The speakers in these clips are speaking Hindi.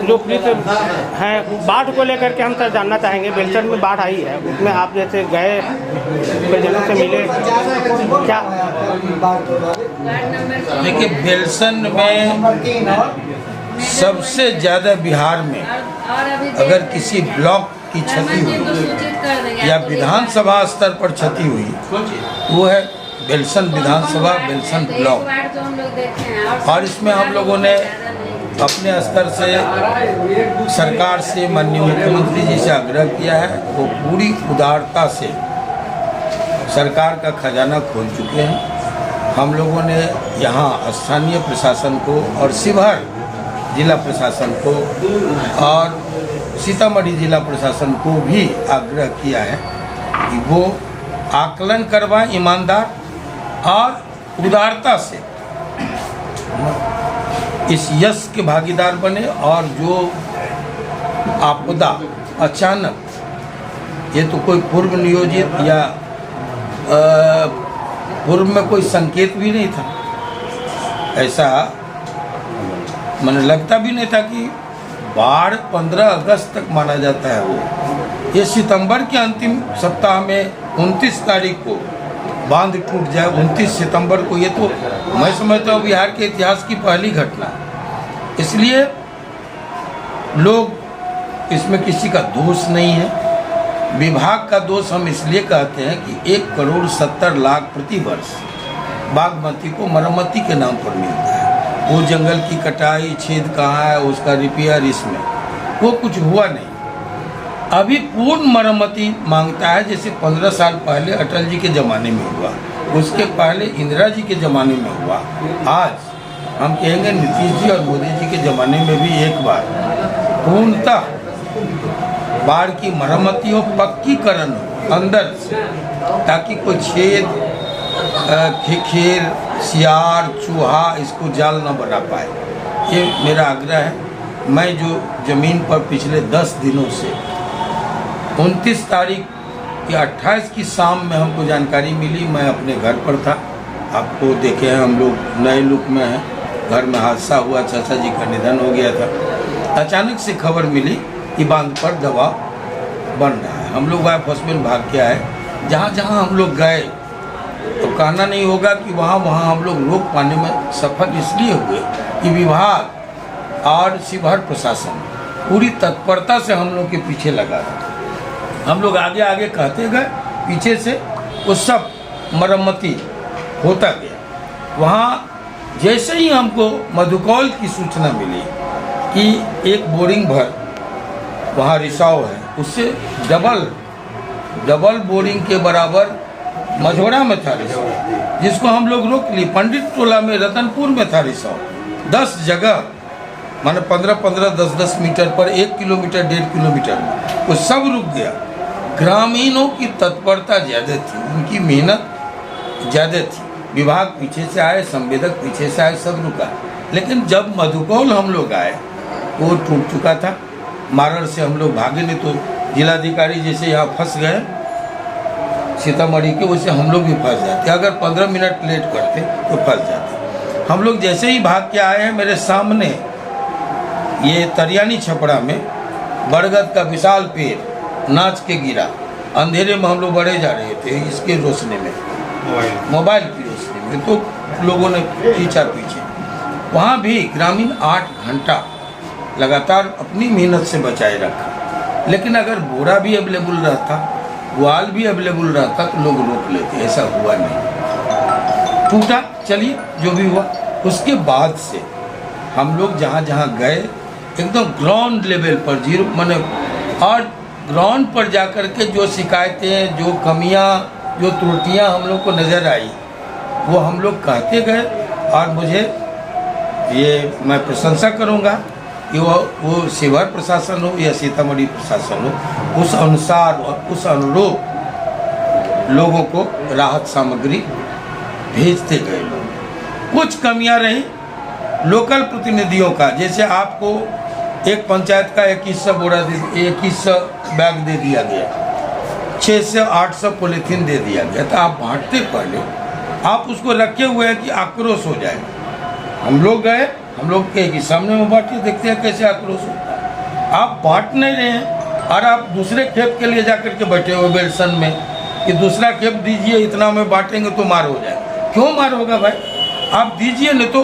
जो पुलिस हैं बाढ़ को लेकर के हम सर जानना चाहेंगे। बेलसर में बाढ़ आई है, उसमें आप जैसे गए, परिजनों से मिले, क्या? देखिए, बेलसन में सबसे ज़्यादा बिहार में अगर किसी ब्लॉक की क्षति हुई या विधानसभा स्तर पर क्षति हुई, वो है बेलसन विधानसभा, बेलसन ब्लॉक। और इसमें हम लोगों ने अपने स्तर से सरकार से, माननीय मुख्यमंत्री जी से आग्रह किया है, वो पूरी उदारता से सरकार का खजाना खोल चुके हैं। हम लोगों ने यहाँ स्थानीय प्रशासन को और शिवहर जिला प्रशासन को और सीतामढ़ी जिला प्रशासन को भी आग्रह किया है कि वो आकलन करवाएं ईमानदार और उदारता से, इस यश के भागीदार बने। और जो आपदा अचानक, ये तो कोई पूर्व नियोजित या पूर्व में कोई संकेत भी नहीं था, ऐसा मैंने लगता भी नहीं था कि बाढ़ 15 अगस्त तक माना जाता है। वो ये सितंबर के अंतिम सप्ताह में 29 तारीख को बांध टूट जाए, 29 सितंबर को, ये तो मैं समझता हूँ बिहार के इतिहास की पहली घटना। इसलिए लोग, इसमें किसी का दोष नहीं है। विभाग का दोष हम इसलिए कहते हैं कि 1,70,00,000 प्रति वर्ष बागमती को मरम्मती के नाम पर मिलता है। वो जंगल की कटाई, छेद कहाँ है, उसका रिपेयर, इसमें वो कुछ हुआ नहीं। अभी पूर्ण मरम्मती मांगता है, जैसे 15 साल पहले अटल जी के ज़माने में हुआ, उसके पहले इंदिरा जी के ज़माने में हुआ। आज हम कहेंगे नीतीश जी और मोदी जी के ज़माने में भी एक बार पूर्णतः बाढ़ की मरम्मती हो, पक्कीकरण हो अंदर से, ताकि कोई छेद, खेर, सियार, चूहा इसको जाल न बना पाए। ये मेरा आग्रह है। मैं जो ज़मीन पर पिछले 10 दिनों से 29 तारीख या 28 की शाम में हमको जानकारी मिली, मैं अपने घर पर था। आपको देखे हैं, हम लोग नए लुक में हैं, घर में हादसा हुआ, चाचा जी का निधन हो गया था। अचानक से खबर मिली कि बांध पर दबाव बन रहा है। हम लोग वाइफ हस्बैंड भाग के आए। जहाँ जहाँ हम लोग गए, तो कहना नहीं होगा कि वहाँ हम लोग रोक पाने में सफल इसलिए हुए कि विभाग और शिवहर प्रशासन पूरी तत्परता से हम लोग के पीछे लगा था। हम लोग आगे आगे कहते गए, पीछे से वो सब मरम्मती होता गया। वहाँ जैसे ही हमको मधुकौल की सूचना मिली कि एक बोरिंग भर वहाँ रिसाव है, उससे डबल बोरिंग के बराबर मझोड़ा में था रिसाव, जिसको हम लोग रोक लिए। पंडित टोला में, रतनपुर में था रिसाव। 10 जगह, माने 15-15, 10-10 मीटर पर, 1 किलोमीटर, 1.5 किलोमीटर में वो सब रुक गया। ग्रामीणों की तत्परता ज़्यादा थी, उनकी मेहनत ज़्यादा थी। विभाग पीछे से आए, संवेदक पीछे से आए, सब रुका। लेकिन जब मधुकौल हम लोग आए, वो टूट चुका था। मारड़ से हम लोग भागे, नहीं तो जिलाधिकारी जैसे यहाँ फंस गए सीतामढ़ी के, वैसे हम लोग भी फंस जाते। अगर 15 मिनट लेट करते तो फंस जाते। हम लोग जैसे ही भाग के आए हैं, मेरे सामने ये तरियानी छपड़ा में बरगद का विशाल पेड़ नाच के गिरा। अंधेरे में हम लोग बढ़े जा रहे थे, इसके रोशनी में, मोबाइल की रोशनी में, तो लोगों ने खींचा पीछे। वहाँ भी ग्रामीण 8 घंटा लगातार अपनी मेहनत से बचाए रखा। लेकिन अगर बोरा भी अवेलेबल रहता, वाल भी अवेलेबल रहता, तो लोग रोक लेते। ऐसा हुआ नहीं, टूटा, चलिए जो भी हुआ। उसके बाद से हम लोग जहाँ जहाँ गए, एकदम ग्राउंड लेवल पर, जीरो माने, और ग्राउंड पर जाकर के जो शिकायतें, जो कमियाँ, जो त्रुटियाँ हम लोग को नज़र आई, वो हम लोग कहते गए। और मुझे ये मैं प्रशंसा करूँगा कि वो शिवहर प्रशासन हो या सीतामढ़ी प्रशासन हो, उस अनुसार और उस अनुरूप लोगों को राहत सामग्री भेजते गए। कुछ कमियां रही लोकल प्रतिनिधियों का, जैसे आपको एक पंचायत का 2100 बोरा 2100 बैग दे दिया गया, 600 से 800 पॉलीथीन दे दिया गया, तो आप बांटते पहले आप उसको रखे हुए हैं कि आक्रोश हो जाए। हम लोग गए, हम लोग के सामने में बांटे, देखते हैं कैसे आक्रोश होता है। आप बांट नहीं रहे हैं और आप दूसरे खेप के लिए जाकर के बैठे हुए बेलसन में कि दूसरा खेप दीजिए, इतना में बांटेंगे तो मार हो जाए। क्यों मार होगा भाई, आप दीजिए। नहीं तो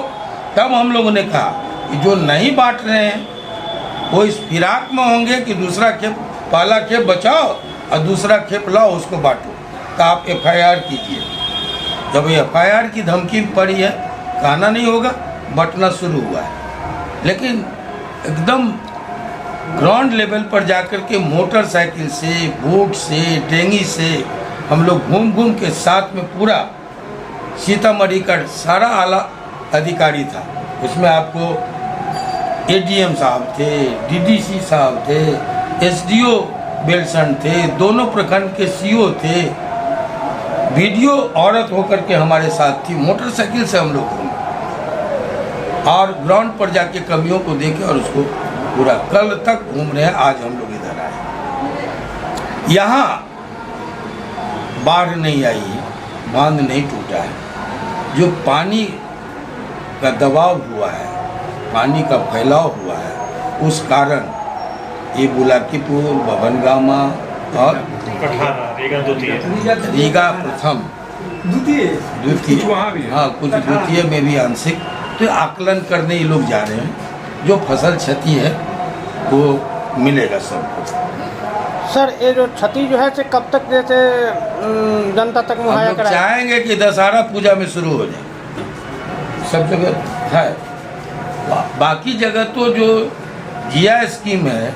तब हम लोगों ने कहा कि जो नहीं बांट रहे हैं वो इस फिराक में होंगे कि दूसरा खेप, पहला खेप बचाओ और दूसरा खेप लाओ उसको बांटो, तो आप FIR कीजिए। जब FIR की धमकी पड़ी है, कहना नहीं होगा, बंटना शुरू हुआ है। लेकिन एकदम ग्राउंड लेवल पर जाकर के मोटरसाइकिल से, बोट से, टेंगी से हम लोग घूम घूम के साथ में पूरा सीतामढ़ी का सारा आला अधिकारी था। उसमें आपको ADM साहब थे, DDC साहब थे, SDO बेलसन थे, दोनों प्रखंड के CO थे, वीडियो औरत होकर के हमारे साथ थी। मोटरसाइकिल से हम लोग घूमे और ग्राउंड पर जाके कमियों को देखे और उसको पूरा कल तक घूम रहे हैं। आज हम लोग इधर आए, यहाँ बाढ़ नहीं आई है, बांध नहीं टूटा है। जो पानी का दबाव हुआ है, पानी का फैलाव हुआ है, उस कारण ये बुलाकीपुर, बभनगामा और रीगा प्रथम, द्वितीय, हाँ कुछ द्वितीय में भी आंशिक, तो आकलन करने ये लोग जा रहे हैं। जो फसल क्षति है वो मिलेगा सबको। सर ये जो क्षति जो है से कब तक जैसे जनता तक हम मुहैया लोग कराएं? चाहेंगे कि दशहरा पूजा में शुरू हो जाए। सब जगह है, बाकी जगह तो जो GI स्कीम है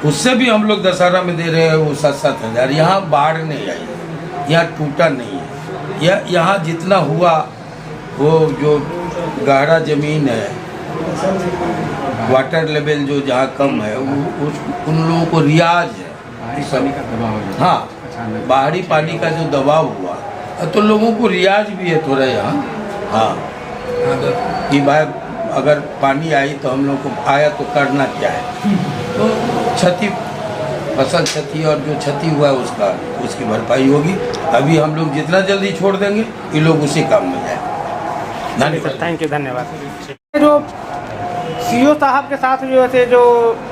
उससे भी हम लोग दशहरा में दे रहे हैं वो 7-7 हज़ार। यहाँ बाढ़ नहीं आई, यहाँ टूटा नहीं है। यहाँ जितना हुआ वो जो गहरा ज़मीन है, वाटर लेवल जो जहाँ कम है वो उन लोगों को रियाज है सब। हाँ, बाहरी पानी का जो दबाव हुआ तो लोगों को रियाज भी है थोड़ा यहाँ। हाँ, कि भाई अगर पानी आई तो हम लोग को आया तो करना क्या है। तो क्षति, फसल क्षति और जो क्षति हुआ है उसकी भरपाई होगी। अभी हम लोग जितना जल्दी छोड़ देंगे ये लोग उसी काम में जाए। धन्यवाद। थैंक यू, धन्यवाद। जो CO साहब के साथ जो है जो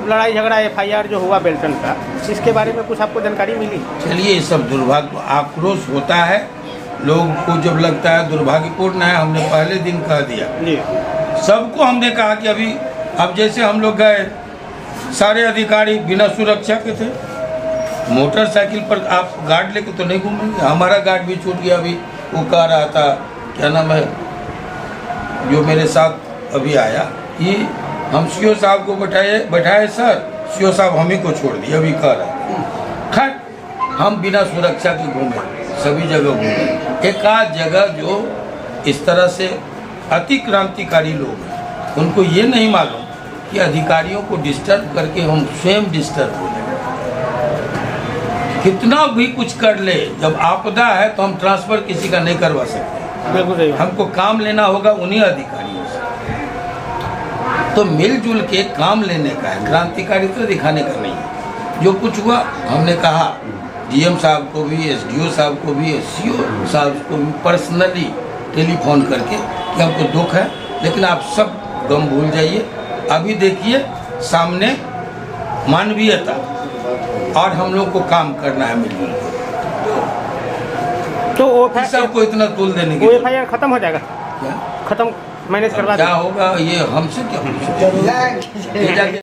लड़ाई झगड़ा FIR जो हुआ बेलटन का, इसके बारे में कुछ आपको जानकारी मिली? चलिए, ये सब दुर्भाग्य, आक्रोश होता है लोगों को जब लगता है दुर्भाग्यपूर्ण है। हमने पहले दिन कह दिया जी, सबको हमने कहा कि अभी अब जैसे हम लोग गए, सारे अधिकारी बिना सुरक्षा के थे। मोटरसाइकिल पर आप गार्ड लेके तो नहीं घूमेंगे। हमारा गार्ड भी छूट गया। अभी वो कह रहा था, क्या नाम है जो मेरे साथ अभी आया, कि हम CO साहब को बैठाए सर, CO साहब हम ही को छोड़ दिए। अभी कह रहा खैर, हम बिना सुरक्षा के घूमे, सभी जगह घूमे। एक आध जगह जो इस तरह से अति क्रांतिकारी लोग हैं, उनको ये नहीं मालूम कि अधिकारियों को डिस्टर्ब करके हम स्वयं डिस्टर्ब हो जाए। कितना भी कुछ कर ले, जब आपदा है तो हम ट्रांसफर किसी का नहीं करवा सकते। बिल्कुल सही। हमको काम लेना होगा उन्हीं अधिकारियों से। तो मिलजुल के काम लेने का है, क्रांतिकारिता दिखाने का नहीं है। जो कुछ हुआ हमने कहा DM साहब को भी, SDO साहब को भी, CO साहब को भी पर्सनली टेलीफोन करके कि हमको दुख है, लेकिन आप सब गम भूल जाइए। अभी देखिए सामने मानवीयता और हम लोग को काम करना है मिलजुल के। तो वो सबको इतना तूल देने की FIR खत्म हो जाएगा? क्या खत्म मैनेज करवा क्या होगा ये हमसे क्या पूछो।